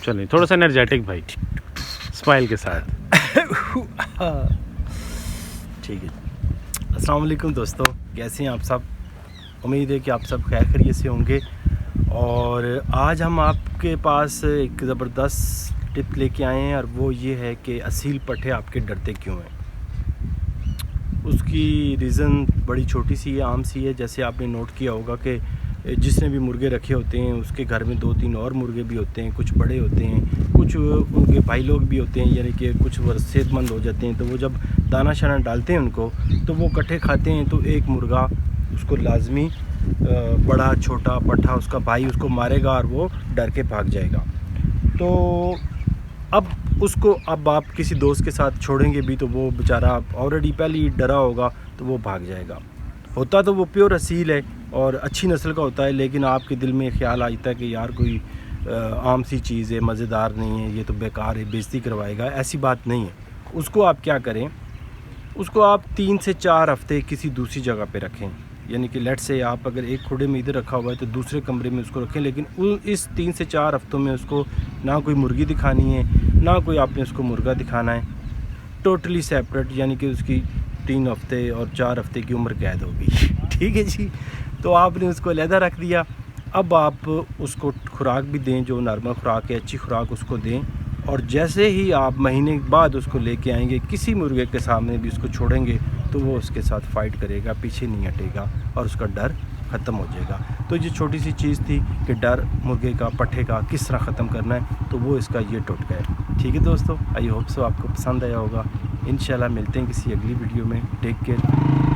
चलिए थोड़ा सा एनर्जेटिक भाई, स्माइल के साथ। ठीक है। अस्सलाम वालेकुम दोस्तों, कैसे हैं आप सब? उम्मीद है कि आप सब खैर खैरियत से होंगे। और आज हम आपके पास एक ज़बरदस्त टिप लेके आए हैं, और वो ये है कि असील पट्ठे आपके डरते क्यों हैं। उसकी रीज़न बड़ी छोटी सी है, आम सी है। जैसे आपने नोट किया होगा कि जिसने भी मुर्गे रखे होते हैं उसके घर में 2-3 और मुर्गे भी होते हैं, कुछ बड़े होते हैं, कुछ उनके भाई लोग भी होते हैं, यानी कि कुछ वो सेहतमंद हो जाते हैं। तो वो जब दाना शाना डालते हैं उनको, तो वो इकट्ठे खाते हैं। तो एक मुर्गा उसको लाजमी बड़ा छोटा पट्ठा उसका भाई उसको मारेगा और वो डर के भाग जाएगा। तो अब आप किसी दोस्त के साथ छोड़ेंगे भी तो वो बेचारा ऑलरेडी पहले ही डरा होगा, तो वो भाग जाएगा। होता तो वो प्योर असील है और अच्छी नस्ल का होता है, लेकिन आपके दिल में ख्याल आता है कि यार कोई आम सी चीज़ है, मज़ेदार नहीं है, ये तो बेकार है, बेइज्जती करवाएगा। ऐसी बात नहीं है। उसको आप क्या करें, उसको आप 3 से 4 हफ़्ते किसी दूसरी जगह पे रखें। यानी कि लेट से आप अगर एक खुडे में इधर रखा हुआ है तो दूसरे कमरे में उसको रखें, लेकिन इस 3 से 4 हफ़्तों में उसको ना कोई मुर्गी दिखानी है, ना कोई आपने उसको मुर्गा दिखाना है। टोटली सेपरेट, यानी कि उसकी 3 हफ़्ते और 4 हफ़्ते की उम्र कैद होगी। ठीक है जी। तो आपने उसको अलहदा रख दिया। अब आप उसको खुराक भी दें, जो नॉर्मल खुराक है, अच्छी खुराक उसको दें। और जैसे ही आप महीने बाद उसको लेके आएंगे, किसी मुर्गे के सामने भी उसको छोड़ेंगे तो वो उसके साथ फ़ाइट करेगा, पीछे नहीं हटेगा और उसका डर ख़त्म हो जाएगा। तो ये छोटी सी चीज़ थी कि डर मुर्गे का, पट्ठे का किस तरह ख़त्म करना है, तो वो इसका ये टोटका है। ठीक है दोस्तों, आई होप सो आपको पसंद आया होगा। इंशाल्लाह मिलते हैं किसी अगली वीडियो में। Take care.